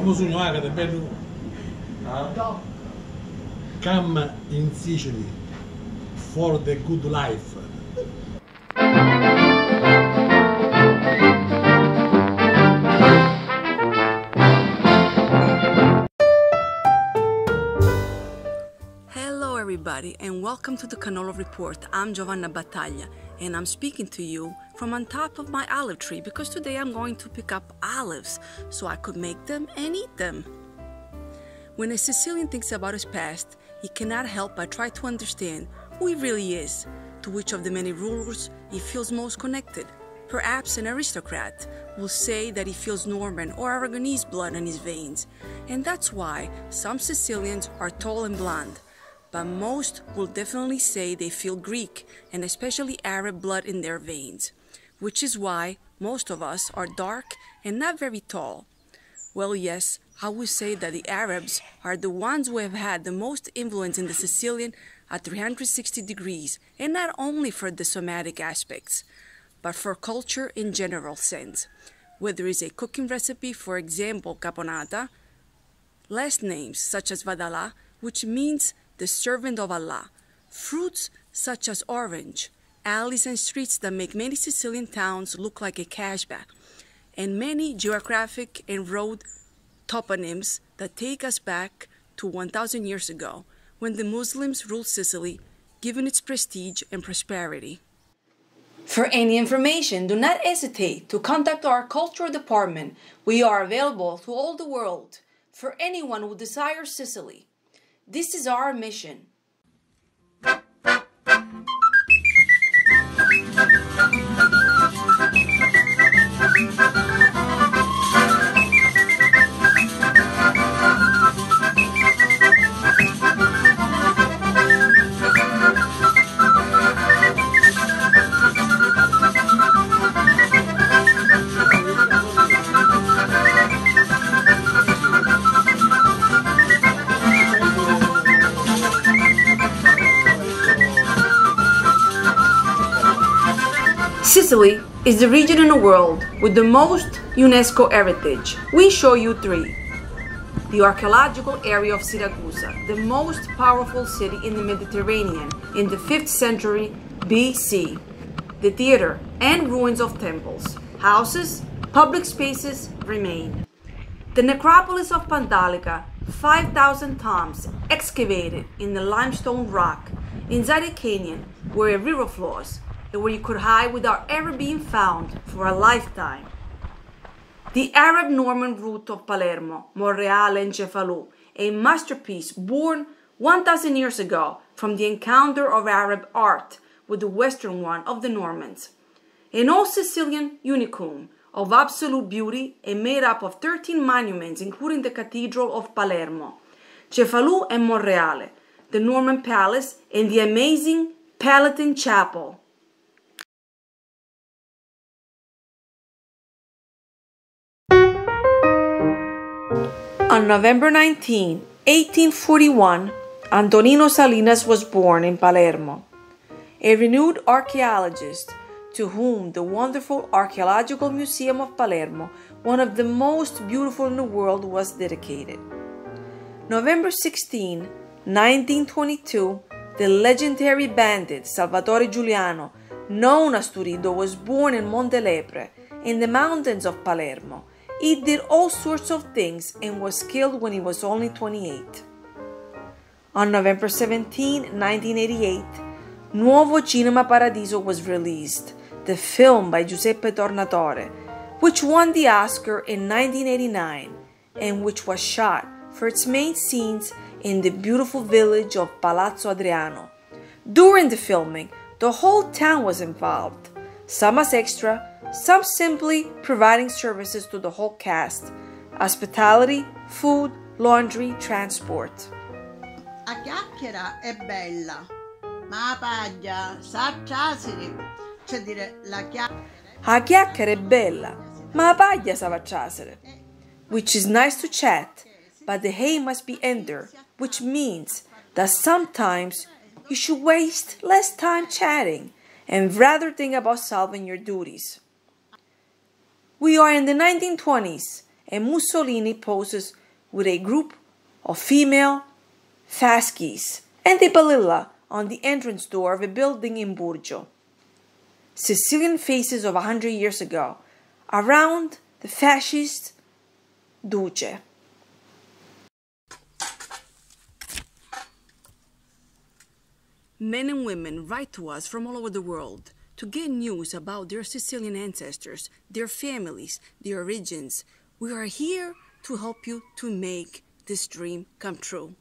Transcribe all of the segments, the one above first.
Come sogno che è bello. Come in Sicily for the good life. Hello everybody and welcome to the Cannolo Report. I'm Giovanna Battaglia and I'm speaking to you from on top of my olive tree because today I'm going to pick up olives so I could make them and eat them. When a Sicilian thinks about his past, he cannot help but try to understand who he really is, to which of the many rulers he feels most connected. Perhaps an aristocrat will say that he feels Norman or Aragonese blood in his veins, and that's why some Sicilians are tall and blonde. But most will definitely say they feel Greek and especially Arab blood in their veins, which is why most of us are dark and not very tall. Well, yes, I would say that the Arabs are the ones who have had the most influence in the Sicilian at 360 degrees, and not only for the somatic aspects, but for culture in general sense. Whether it's a cooking recipe, for example, caponata, last names such as Vadala, which means the servant of Allah, fruits such as orange, alleys and streets that make many Sicilian towns look like a cashback, and many geographic and road toponyms that take us back to 1,000 years ago, when the Muslims ruled Sicily, given its prestige and prosperity. For any information, do not hesitate to contact our cultural department. We are available to all the world for anyone who desires Sicily. This is our mission. Sicily is the region in the world with the most UNESCO heritage. We show you three. The archaeological area of Siracusa, the most powerful city in the Mediterranean in the 5th century BC. The theater and ruins of temples, houses, public spaces remain. The necropolis of Pandalica, 5,000 tombs excavated in the limestone rock inside a canyon where a river flows, and where you could hide without ever being found for a lifetime. The Arab-Norman route of Palermo, Monreale and Cefalù, a masterpiece born 1,000 years ago from the encounter of Arab art with the western one of the Normans. An old Sicilian unicum of absolute beauty and made up of 13 monuments including the Cathedral of Palermo, Cefalù and Monreale, the Norman Palace and the amazing Palatine Chapel. On November 19, 1841, Antonino Salinas was born in Palermo, a renowned archaeologist to whom the wonderful Archaeological Museum of Palermo, one of the most beautiful in the world, was dedicated. November 16, 1922, the legendary bandit Salvatore Giuliano, known as Turiddu, was born in Monte Lepre, in the mountains of Palermo. He did all sorts of things and was killed when he was only 28. On November 17, 1988, Nuovo Cinema Paradiso was released, the film by Giuseppe Tornatore, which won the Oscar in 1989 and which was shot for its main scenes in the beautiful village of Palazzo Adriano. During the filming, the whole town was involved, some as extra, some simply providing services to the whole cast, hospitality, food, laundry, transport. A chiacchiera è bella, ma a paglia sa ciasere, cioè dire la chiacchiera. A chiacchiera è bella, ma a paglia sa ciasere, which is nice to chat, but the hay must be ender, which means that sometimes you should waste less time chatting and rather think about solving your duties. We are in the 1920s, and Mussolini poses with a group of female fasces and a balilla on the entrance door of a building in Burgio. Sicilian faces of 100 years ago, around the fascist Duce. Men and women write to us from all over the world to get news about their Sicilian ancestors, their families, their origins. We are here to help you to make this dream come true.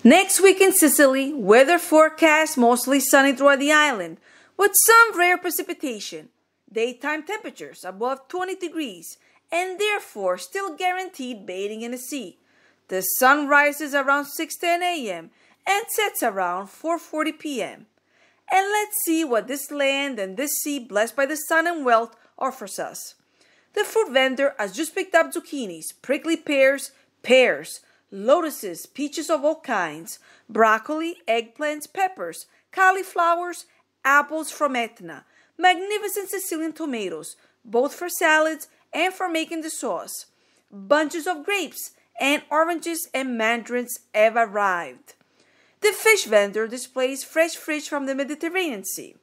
Next week in Sicily, weather forecast mostly sunny throughout the island, with some rare precipitation. Daytime temperatures above 20 degrees, and therefore still guaranteed bathing in the sea. The sun rises around 6:10 a.m. and sets around 4:40 p.m. And let's see what this land and this sea blessed by the sun and wealth offers us. The fruit vendor has just picked up zucchinis, prickly pears, lotuses, peaches of all kinds, broccoli, eggplants, peppers, cauliflowers, apples from Etna, magnificent Sicilian tomatoes, both for salads and for making the sauce. Bunches of grapes and oranges and mandarins have arrived. The fish vendor displays fresh fish from the Mediterranean Sea.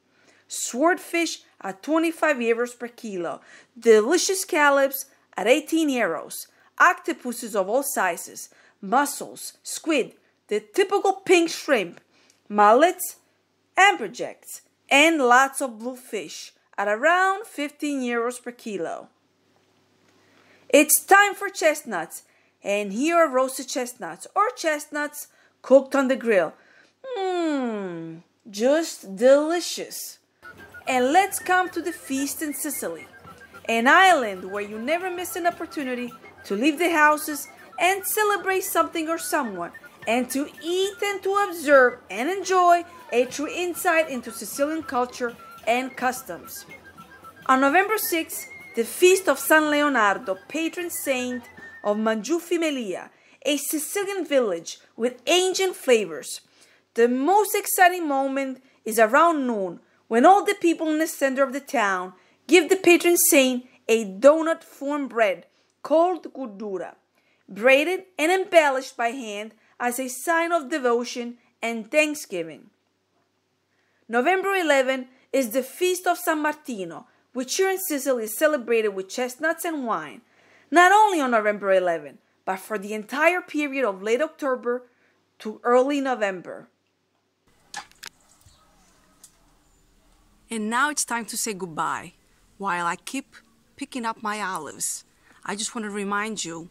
Swordfish at 25 euros per kilo, delicious scallops at 18 euros, octopuses of all sizes, mussels, squid, the typical pink shrimp, mullets, amberjacks, and lots of bluefish at around 15 euros per kilo. It's time for chestnuts, and here are roasted chestnuts or chestnuts cooked on the grill. Just delicious. And let's come to the feast in Sicily, an island where you never miss an opportunity to leave the houses and celebrate something or someone, and to eat and to observe and enjoy a true insight into Sicilian culture and customs. On November 6th, the feast of San Leonardo, patron saint of Mangiufimelia, a Sicilian village with ancient flavors. The most exciting moment is around noon, when all the people in the center of the town give the patron saint a donut-formed bread called gudura, braided and embellished by hand as a sign of devotion and thanksgiving. November 11 is the feast of San Martino, which here in Sicily is celebrated with chestnuts and wine, not only on November 11, but for the entire period of late October to early November. And now it's time to say goodbye. While I keep picking up my olives, I just want to remind you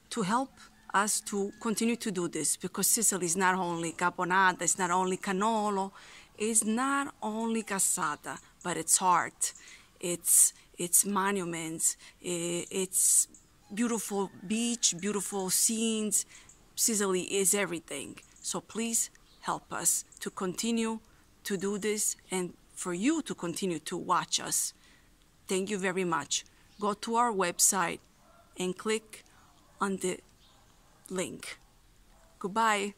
to help us to continue to do this, because Sicily is not only caponata, it's not only cannolo, it's not only cassata, but it's heart, it's monuments, it's beautiful beach, beautiful scenes. Sicily is everything. So please help us to continue to do this and for you to continue to watch us. Thank you very much. Go to our website and click on the link. Goodbye.